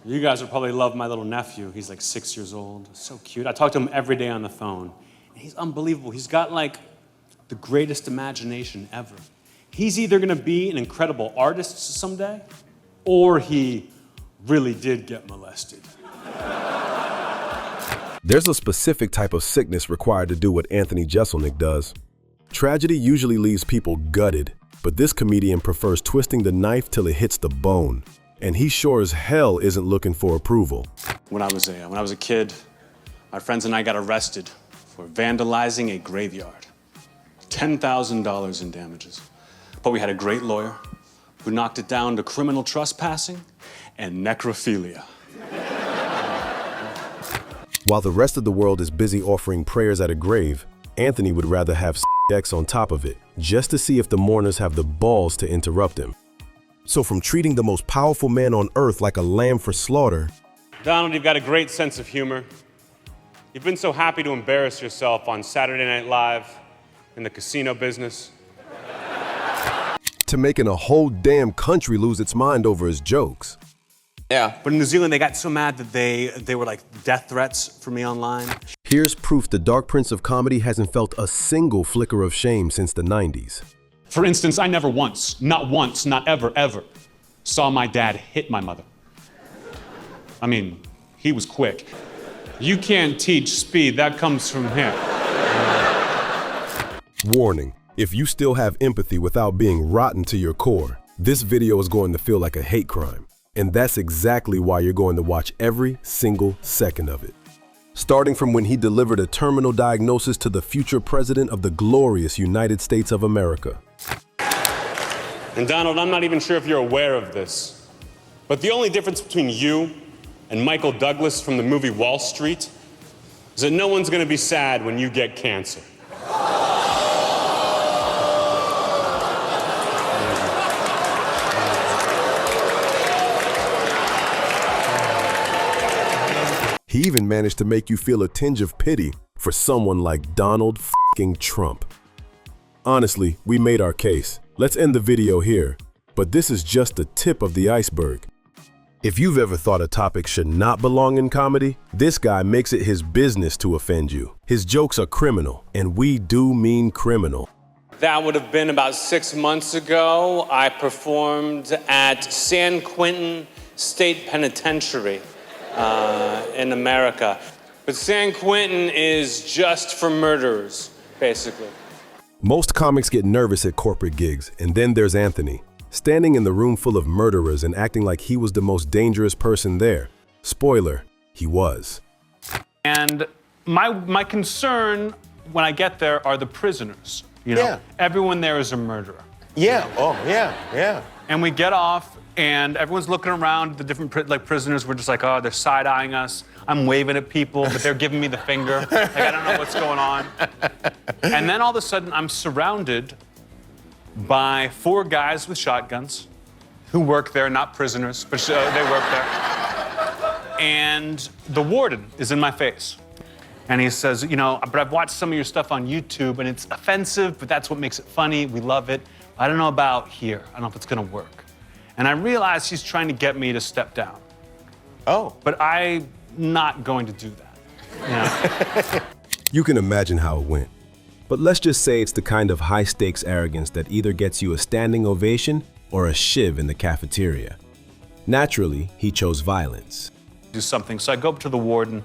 You guys would probably love my little nephew. He's like 6 years old, so cute. I talk to him every day on the phone. And he's unbelievable. He's got like the greatest imagination ever. He's either gonna be an incredible artist someday, or he really did get molested. There's a specific type of sickness required to do what Anthony Jeselnik does. Tragedy usually leaves people gutted, but this comedian prefers twisting the knife till it hits the bone. And he sure as hell isn't looking for approval. When I was a kid, my friends and I got arrested for vandalizing a graveyard. $10,000 in damages. But we had a great lawyer who knocked it down to criminal trespassing and necrophilia. While the rest of the world is busy offering prayers at a grave, Anthony would rather have sex on top of it, just to see if the mourners have the balls to interrupt him. So from treating the most powerful man on earth like a lamb for slaughter... Donald, you've got a great sense of humor. You've been so happy to embarrass yourself on Saturday Night Live in the casino business. ...to making a whole damn country lose its mind over his jokes. Yeah. But in New Zealand, they got so mad that they were like death threats for me online. Here's proof the Dark Prince of Comedy hasn't felt a single flicker of shame since the 90s. For instance, I never once, not ever, saw my dad hit my mother. I mean, he was quick. You can't teach speed, that comes from him. Warning, if you still have empathy without being rotten to your core, this video is going to feel like a hate crime. And that's exactly why you're going to watch every single second of it. Starting from when he delivered a terminal diagnosis to the future president of the glorious United States of America. And Donald, I'm not even sure if you're aware of this, but the only difference between you and Michael Douglas from the movie Wall Street is that no one's gonna be sad when you get cancer. He even managed to make you feel a tinge of pity for someone like Donald f***ing Trump. Honestly, we made our case. Let's end the video here, but this is just the tip of the iceberg. If you've ever thought a topic should not belong in comedy, this guy makes it his business to offend you. His jokes are criminal, and we do mean criminal. That would have been about 6 months ago. I performed at San Quentin State Penitentiary in America. But San Quentin is just for murderers, basically. Most comics get nervous at corporate gigs, and then there's Anthony, standing in the room full of murderers and acting like he was the most dangerous person there. Spoiler, he was. And my concern when I get there are the prisoners. You know, everyone there is a murderer. Yeah, oh, yeah. And we get off, and everyone's looking around, the different prisoners, we're just like, oh, they're side-eyeing us. I'm waving at people, but they're giving me the finger. Like, I don't know what's going on. And then all of a sudden, I'm surrounded by 4 guys with shotguns who work there, not prisoners, but they work there. And the warden is in my face. And he says, you know, but I've watched some of your stuff on YouTube, and it's offensive, but that's what makes it funny. We love it. I don't know about here. I don't know if it's gonna work. And I realize he's trying to get me to step down. Oh. But I'm not going to do that. You know? You can imagine how it went. But let's just say it's the kind of high-stakes arrogance that either gets you a standing ovation or a shiv in the cafeteria. Naturally, he chose violence. Do something. So I go up to the warden.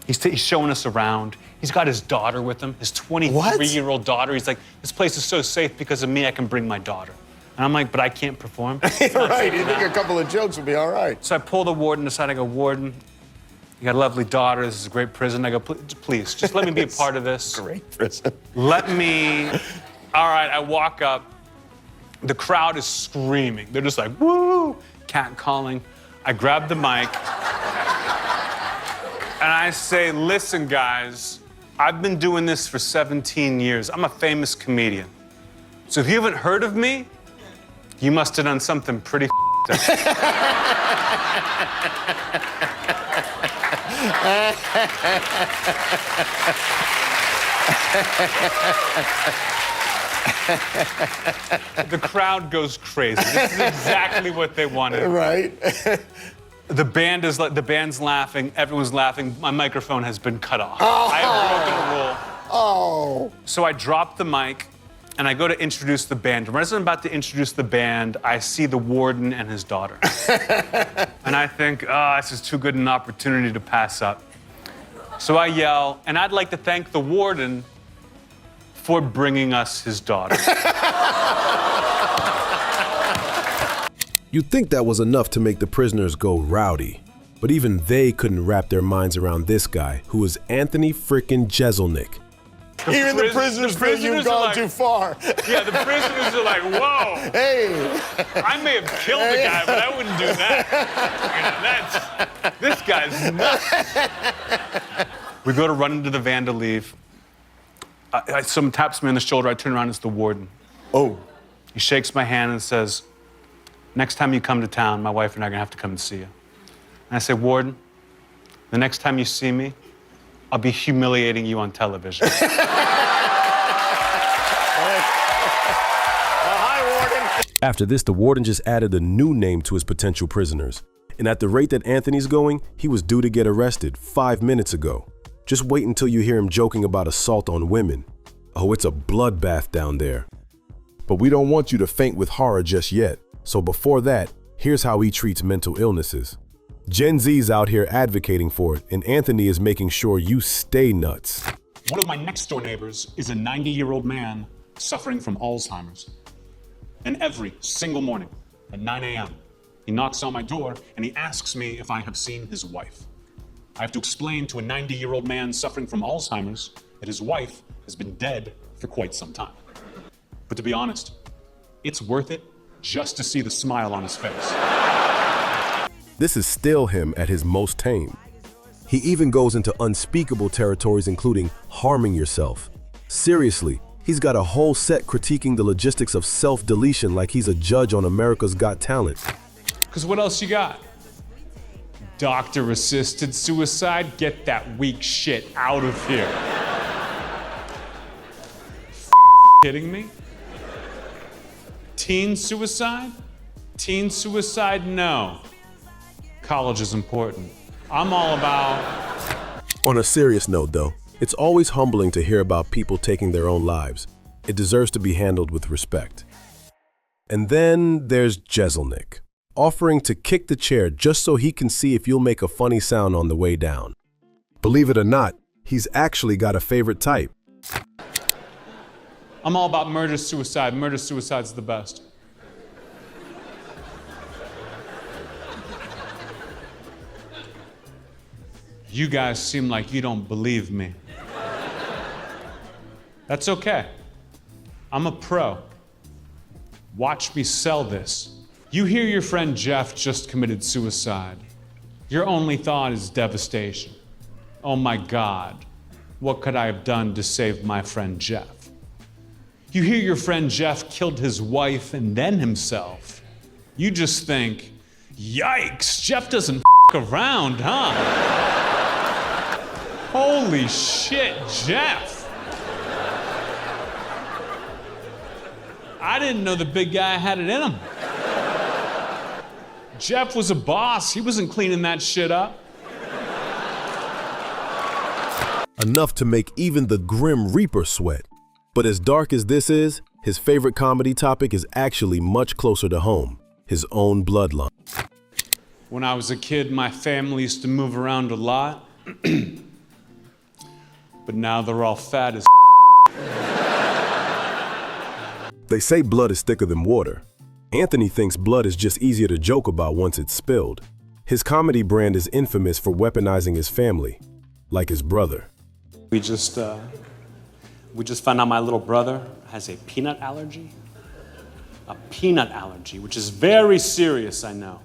He's showing us around. He's got his daughter with him, his 23-year-old daughter. He's like, this place is so safe because of me, I can bring my daughter. And I'm like, but I can't perform. Right, you think a couple of jokes would be all right. So I pull the warden aside. I go, warden, you got a lovely daughter. This is a great prison. I go, please, just let me be a part of this. Great prison. Let me. All right, I walk up. The crowd is screaming. They're just like, woo, catcalling. I grab the mic. And I say, listen, guys, I've been doing this for 17 years. I'm a famous comedian. So if you haven't heard of me, you must have done something pretty up. The crowd goes crazy. This is exactly what they wanted. Right. The band's laughing, everyone's laughing, my microphone has been cut off. I have broken a rule. Oh. So I drop the mic and I go to introduce the band. Right as I'm about to introduce the band, I see the warden and his daughter. And I think, oh, this is too good an opportunity to pass up. So I yell, and I'd like to thank the warden for bringing us his daughter. You'd think that was enough to make the prisoners go rowdy, but even they couldn't wrap their minds around this guy, who was Anthony frickin' Jeselnik. Even the prisoners feel you've gone too far. Yeah, the prisoners are like, whoa. Hey. I may have killed the guy, but I wouldn't do that. This guy's nuts. We go to run into the van to leave. Someone taps me on the shoulder. I turn around, it's the warden. Oh. He shakes my hand and says, next time you come to town, my wife and I are gonna have to come and see you. And I say, warden, the next time you see me, I'll be humiliating you on television. Hi, warden. After this, the warden just added a new name to his potential prisoners. And at the rate that Anthony's going, he was due to get arrested 5 minutes ago. Just wait until you hear him joking about assault on women. Oh, it's a bloodbath down there. But we don't want you to faint with horror just yet. So before that, here's how he treats mental illnesses. Gen Z's out here advocating for it, and Anthony is making sure you stay nuts. One of my next door neighbors is a 90-year-old man suffering from Alzheimer's. And every single morning at 9 a.m., he knocks on my door and he asks me if I have seen his wife. I have to explain to a 90-year-old man suffering from Alzheimer's that his wife has been dead for quite some time. But to be honest, it's worth it just to see the smile on his face. This is still him at his most tame. He even goes into unspeakable territories, including harming yourself. Seriously, he's got a whole set critiquing the logistics of self-deletion like he's a judge on America's Got Talent. Because what else you got? Doctor-assisted suicide? Get that weak shit out of here. Kidding me? Teen suicide? Teen suicide, no. College is important. I'm all about... On a serious note though, it's always humbling to hear about people taking their own lives. It deserves to be handled with respect. And then there's Jeselnik, offering to kick the chair just so he can see if you'll make a funny sound on the way down. Believe it or not, he's actually got a favorite type. I'm all about murder-suicide. Murder-suicide's the best. You guys seem like you don't believe me. That's okay. I'm a pro. Watch me sell this. You hear your friend Jeff just committed suicide. Your only thought is devastation. Oh my God, what could I have done to save my friend Jeff? You hear your friend Jeff killed his wife and then himself. You just think, yikes, Jeff doesn't around, huh? Holy shit, Jeff. I didn't know the big guy had it in him. Jeff was a boss. He wasn't cleaning that shit up. Enough to make even the Grim Reaper sweat. But as dark as this is, his favorite comedy topic is actually much closer to home, his own bloodline. When I was a kid, my family used to move around a lot. But now they're all fat as They say blood is thicker than water. Anthony thinks blood is just easier to joke about once it's spilled. His comedy brand is infamous for weaponizing his family, like his brother. We just found out my little brother has a peanut allergy. A peanut allergy, which is very serious, I know.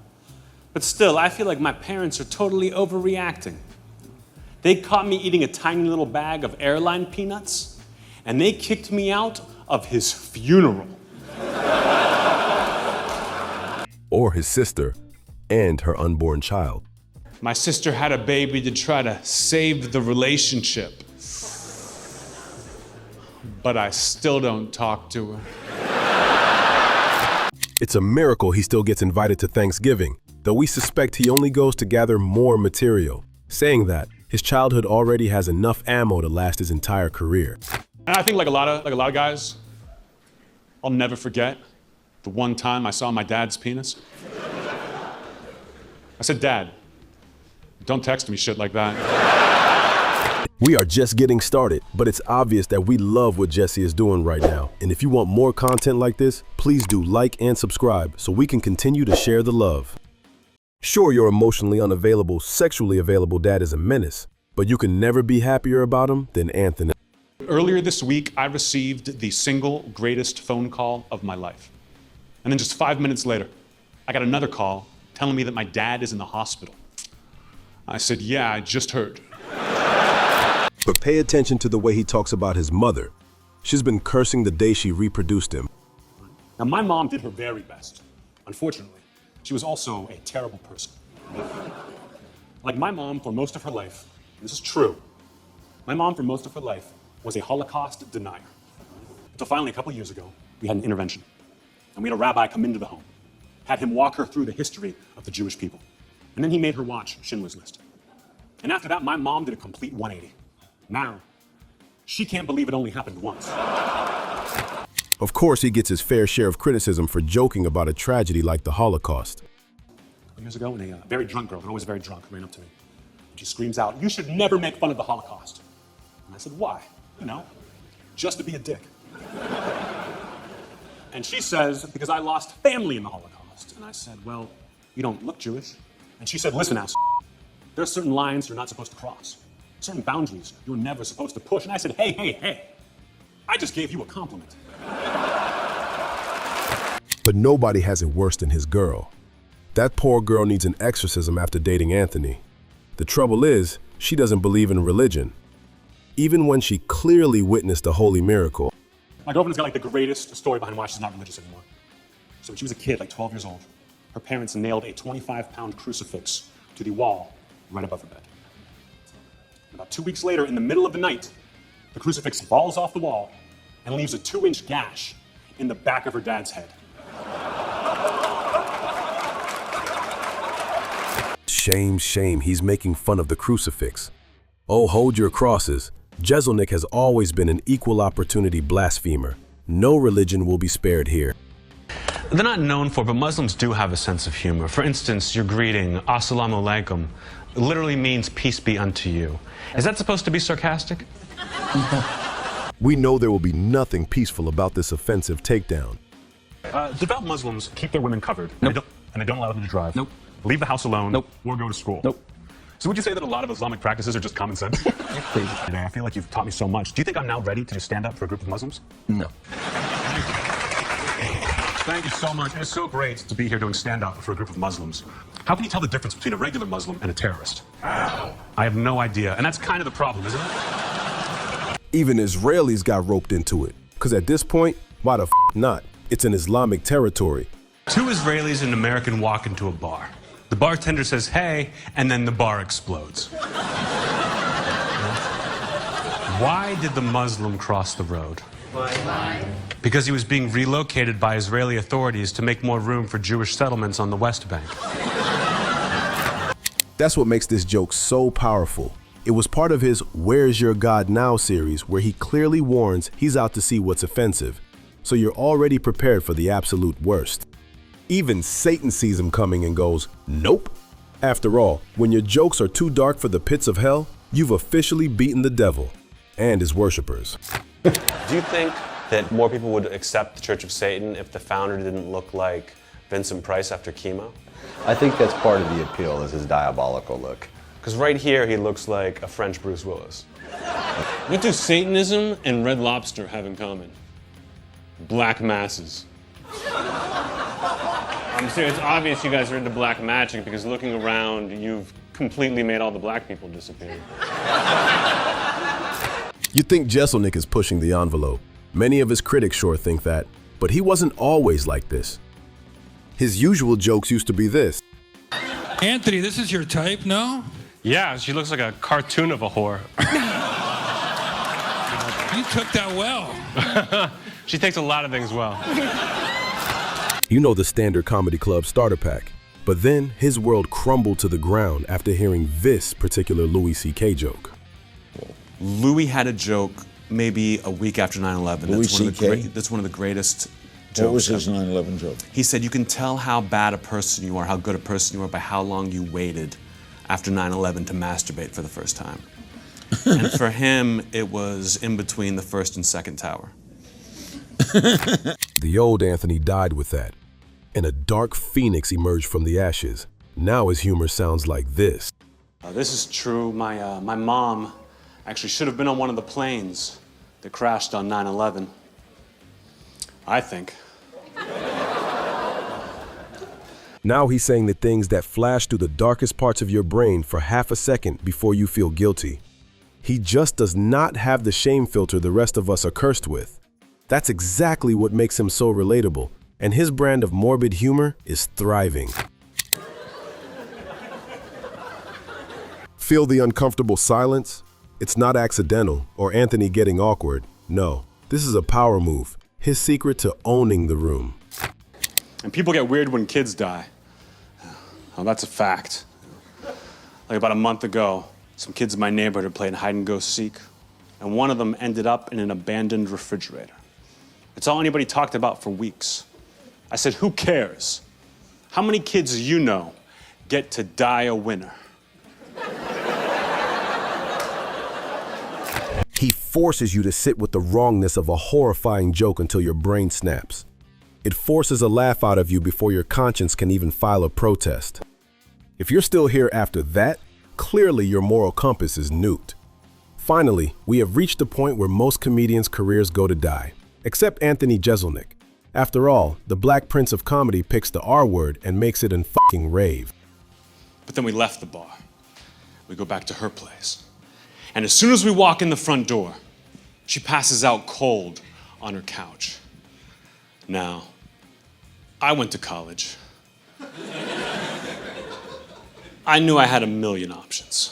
But still, I feel like my parents are totally overreacting. They caught me eating a tiny little bag of airline peanuts, and they kicked me out of his funeral. Or his sister and her unborn child. My sister had a baby to try to save the relationship. But I still don't talk to her. It's a miracle he still gets invited to Thanksgiving. though we suspect he only goes to gather more material, saying that his childhood already has enough ammo to last his entire career. And I think like a lot of guys, I'll never forget the one time I saw my dad's penis. I said, "Dad, don't text me shit like that." We are just getting started, but it's obvious that we love what Jesse is doing right now. And if you want more content like this, please do like and subscribe so we can continue to share the love. Sure, your emotionally unavailable, sexually available dad is a menace, but you can never be happier about him than Anthony. Earlier this week, I received the single greatest phone call of my life. And then just 5 minutes later, I got another call telling me that my dad is in the hospital. I said, "Yeah, I just heard." But pay attention to the way he talks about his mother. She's been cursing the day she reproduced him. Now, my mom did her very best. Unfortunately, she was also a terrible person. Like my mom for most of her life, and this is true, my mom for most of her life was a Holocaust denier. Until finally, a couple years ago, we had an intervention. And we had a rabbi come into the home, had him walk her through the history of the Jewish people. And then he made her watch Schindler's List. And after that, my mom did a complete 180. Now, she can't believe it only happened once. Of course, he gets his fair share of criticism for joking about a tragedy like the Holocaust. Years ago, when a very drunk girl, and always very drunk, ran up to me. She screams out, "You should never make fun of the Holocaust." And I said, "Why?" "You know, just to be a dick." And she says, "Because I lost family in the Holocaust." And I said, "Well, you don't look Jewish." And she said, "Listen, ass, there are certain lines you're not supposed to cross. Certain boundaries you're never supposed to push." And I said, hey, I just gave you a compliment. But nobody has it worse than his girl. That poor girl needs an exorcism after dating Anthony. The trouble is, she doesn't believe in religion, even when she clearly witnessed a holy miracle. My girlfriend's got like the greatest story behind why she's not religious anymore. So when she was a kid, like 12 years old, her parents nailed a 25-pound crucifix to the wall right above her bed. About 2 weeks later, in the middle of the night, the crucifix falls off the wall and leaves a 2-inch gash in the back of her dad's head. Shame, he's making fun of the crucifix. Oh, hold your crosses. Jeselnik has always been an equal opportunity blasphemer. No religion will be spared here. They're not known for, but Muslims do have a sense of humor. For instance, your greeting, Assalamu alaikum, literally means peace be unto you. Is that supposed to be sarcastic? We know there will be nothing peaceful about this offensive takedown. Devout Muslims keep their women covered. Nope. And they don't allow them to drive. Nope. Leave the house alone. Nope. Or go to school. Nope. So would you say that a lot of Islamic practices are just common sense? Please. Today, I feel like you've taught me so much. Do you think I'm now ready to just stand up for a group of Muslims? No. Thank you so much. It's so great to be here doing stand-up for a group of Muslims. How can you tell the difference between a regular Muslim and a terrorist? I have no idea. And that's kind of the problem, isn't it? Even Israelis got roped into it. Because at this point, why the f not? It's an Islamic territory. 2 Israelis and an American walk into a bar. The bartender says, "Hey," and then the bar explodes. Why did the Muslim cross the road? Why? Because he was being relocated by Israeli authorities to make more room for Jewish settlements on the West Bank. That's what makes this joke so powerful. It was part of his Where's Your God Now series, where he clearly warns he's out to see what's offensive. So you're already prepared for the absolute worst. Even Satan sees him coming and goes, nope. After all, when your jokes are too dark for the pits of hell, you've officially beaten the devil and his worshippers. Do you think that more people would accept the Church of Satan if the founder didn't look like Vincent Price after chemo? I think that's part of the appeal, is his diabolical look. Because right here, he looks like a French Bruce Willis. What do Satanism and Red Lobster have in common? Black masses. I'm serious, it's obvious you guys are into black magic because looking around, you've completely made all the black people disappear. You think Jeselnik is pushing the envelope. Many of his critics sure think that, but he wasn't always like this. His usual jokes used to be this. Anthony, this is your type, no? Yeah, she looks like a cartoon of a whore. You took that well. She takes a lot of things well. You know the standard comedy club starter pack, But then his world crumbled to the ground after hearing this particular Louis C.K. joke. Louis had a joke maybe a week after 9/11. Louis C.K.? That's one of the greatest jokes. What was his 9/11 joke? He said, you can tell how bad a person you are, how good a person you are, by how long you waited after 9/11 to masturbate for the first time. And for him, it was in between the first and second tower. The old Anthony died with that, and a dark phoenix emerged from the ashes. Now his humor sounds like this. This is true. My mom actually should have been on one of the planes that crashed on 9/11. I think. Now he's saying the things that flash through the darkest parts of your brain for half a second before you feel guilty. He just does not have the shame filter the rest of us are cursed with. That's exactly what makes him so relatable, and his brand of morbid humor is thriving. Feel the uncomfortable silence? It's not accidental or Anthony getting awkward. No, this is a power move, his secret to owning the room. And people get weird when kids die. Well, that's a fact. Like about a month ago, some kids in my neighborhood are playing hide and go seek, and one of them ended up in an abandoned refrigerator. It's all anybody talked about for weeks. I said, who cares? How many kids you know get to die a winner? He forces you to sit with the wrongness of a horrifying joke until your brain snaps. It forces a laugh out of you before your conscience can even file a protest. If you're still here after that, clearly your moral compass is nuked. Finally, we have reached the point where most comedians' careers go to die, except Anthony Jeselnik. After all, the Black Prince of Comedy picks the R word and makes it an fucking rave. But then we left the bar. We go back to her place. And as soon as we walk in the front door, she passes out cold on her couch. Now, I went to college. I knew I had a million options.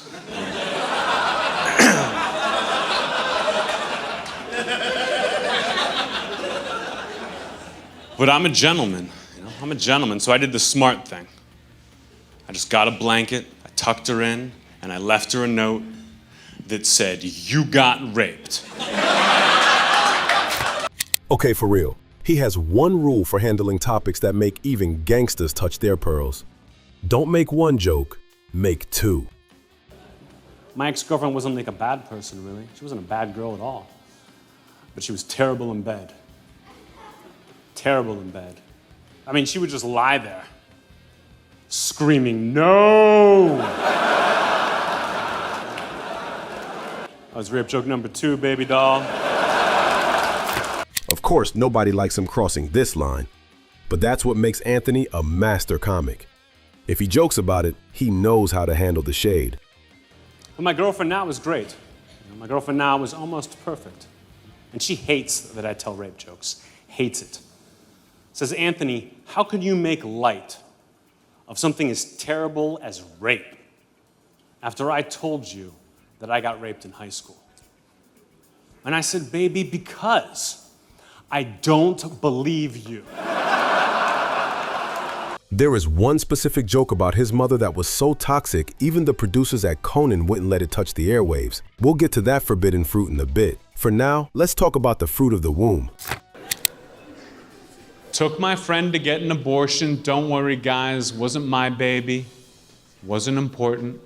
But I'm a gentleman, I'm a gentleman, so I did the smart thing. I just got a blanket, I tucked her in, and I left her a note that said, you got raped. Okay, for real. He has one rule for handling topics that make even gangsters touch their pearls. Don't make one joke, make two. My ex-girlfriend wasn't like a bad person, really. She wasn't a bad girl at all. But she was terrible in bed. Terrible in bed. I mean, she would just lie there, screaming, no! That was rape joke number 2, baby doll. Of course, nobody likes him crossing this line. But that's what makes Anthony a master comic. If he jokes about it, he knows how to handle the shade. But my girlfriend now is great. My girlfriend now is almost perfect. And she hates that I tell rape jokes. Hates it. Says, Anthony, how can you make light of something as terrible as rape after I told you that I got raped in high school? And I said, baby, because I don't believe you. There is one specific joke about his mother that was so toxic, even the producers at Conan wouldn't let it touch the airwaves. We'll get to that forbidden fruit in a bit. For now, let's talk about the fruit of the womb. Took my friend to get an abortion. Don't worry, guys. Wasn't my baby. Wasn't important.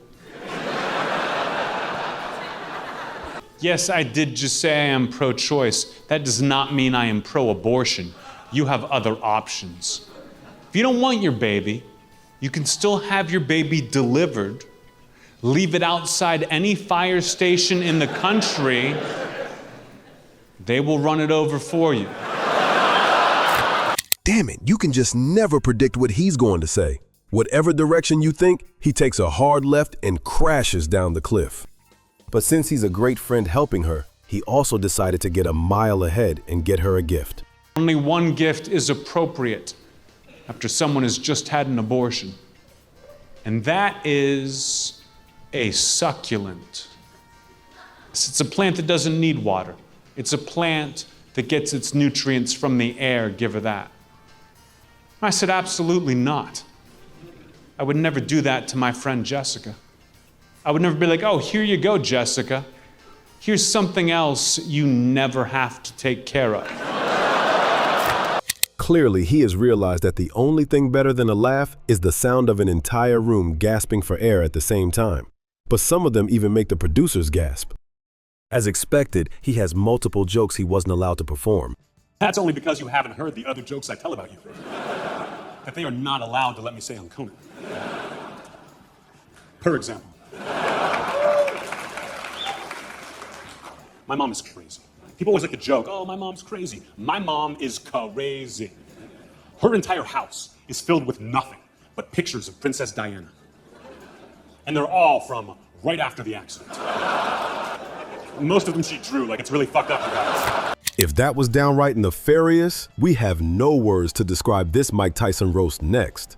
Yes, I did just say I am pro-choice. That does not mean I am pro-abortion. You have other options. If you don't want your baby, you can still have your baby delivered, leave it outside any fire station in the country. They will run it over for you. Damn it, you can just never predict what he's going to say. Whatever direction you think, he takes a hard left and crashes down the cliff. But since he's a great friend helping her, he also decided to get a mile ahead and get her a gift. Only one gift is appropriate after someone has just had an abortion, and that is a succulent. It's a plant that doesn't need water. It's a plant that gets its nutrients from the air. Give her that. I said, absolutely not. I would never do that to my friend Jessica. I would never be like, oh, here you go, Jessica. Here's something else you never have to take care of. Clearly, he has realized that the only thing better than a laugh is the sound of an entire room gasping for air at the same time. But some of them even make the producers gasp. As expected, he has multiple jokes he wasn't allowed to perform. That's only because you haven't heard the other jokes I tell about you. That they are not allowed to let me say on Conan. Per example, my mom is crazy. People always like to joke, oh, my mom's crazy. My mom is crazy. Her entire house is filled with nothing but pictures of Princess Diana. And they're all from right after the accident. Most of them she drew, like it's really fucked up, you guys. If that was downright nefarious, we have no words to describe this Mike Tyson roast next.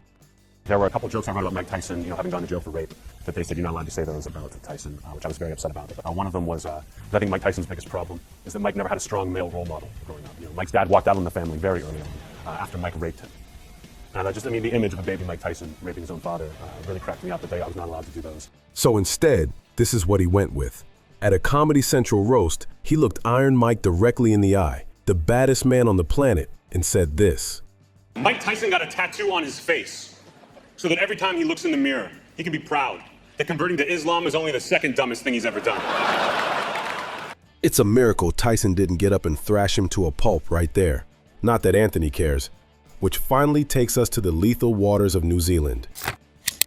There were a couple jokes I read about Mike Tyson, having gone to jail for rape, that they said you're not allowed to say those about Tyson, which I was very upset about. One of them was, I think Mike Tyson's biggest problem is that Mike never had a strong male role model growing up. Mike's dad walked out on the family very early on, after Mike raped him. And the image of a baby Mike Tyson raping his own father really cracked me up that I was not allowed to do those. So instead, this is what he went with. At a Comedy Central roast, he looked Iron Mike directly in the eye, the baddest man on the planet, and said this. Mike Tyson got a tattoo on his face so that every time he looks in the mirror, he can be proud that converting to Islam is only the second dumbest thing he's ever done. It's a miracle Tyson didn't get up and thrash him to a pulp right there. Not that Anthony cares. Which finally takes us to the lethal waters of New Zealand.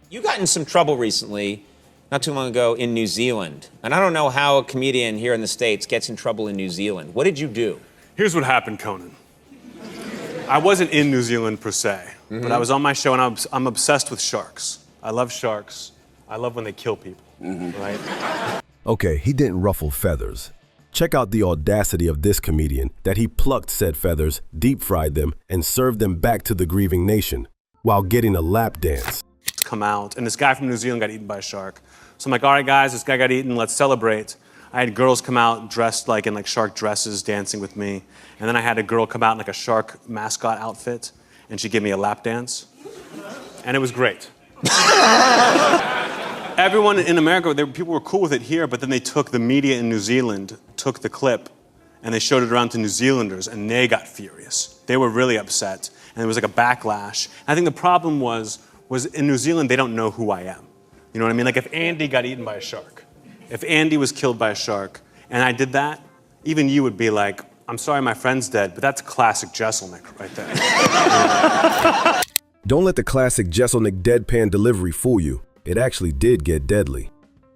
You got in some trouble recently, not too long ago, in New Zealand. And I don't know how a comedian here in the States gets in trouble in New Zealand. What did you do? Here's what happened, Conan. I wasn't in New Zealand per se, but I was on my show and I'm obsessed with sharks. I love sharks. I love when they kill people, right? Okay, he didn't ruffle feathers. Check out the audacity of this comedian that he plucked said feathers, deep-fried them, and served them back to the grieving nation while getting a lap dance. Come out, and this guy from New Zealand got eaten by a shark. So I'm like, all right, guys, this guy got eaten, let's celebrate. I had girls come out dressed in shark dresses, dancing with me. And then I had a girl come out in a shark mascot outfit, and she gave me a lap dance. And it was great. Everyone in America, people were cool with it here, but then they took the media in New Zealand, took the clip, and they showed it around to New Zealanders, and they got furious. They were really upset, and there was a backlash. And I think the problem was in New Zealand, they don't know who I am. You know what I mean? If Andy got eaten by a shark, if Andy was killed by a shark, and I did that, even you would be like, I'm sorry my friend's dead, but that's classic Jeselnik right there. Don't let the classic Jeselnik deadpan delivery fool you. It actually did get deadly.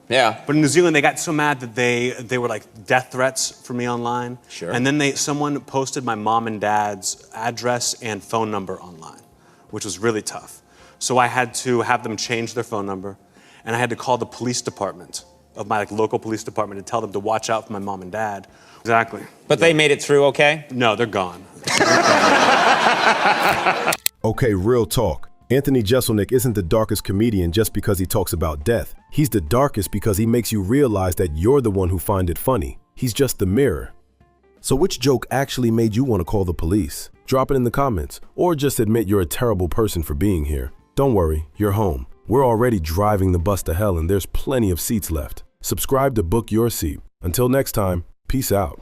Yeah. But in New Zealand, they got so mad that they were death threats for me online. Sure. And then someone posted my mom and dad's address and phone number online, which was really tough. So I had to have them change their phone number, and I had to call the police department of my local police department and tell them to watch out for my mom and dad. Exactly. But they made it through okay? No, they're gone. Okay, real talk. Anthony Jeselnik isn't the darkest comedian just because he talks about death. He's the darkest because he makes you realize that you're the one who find it funny. He's just the mirror. So which joke actually made you want to call the police? Drop it in the comments, or just admit you're a terrible person for being here. Don't worry, you're home. We're already driving the bus to hell and there's plenty of seats left. Subscribe to book your seat. Until next time, peace out.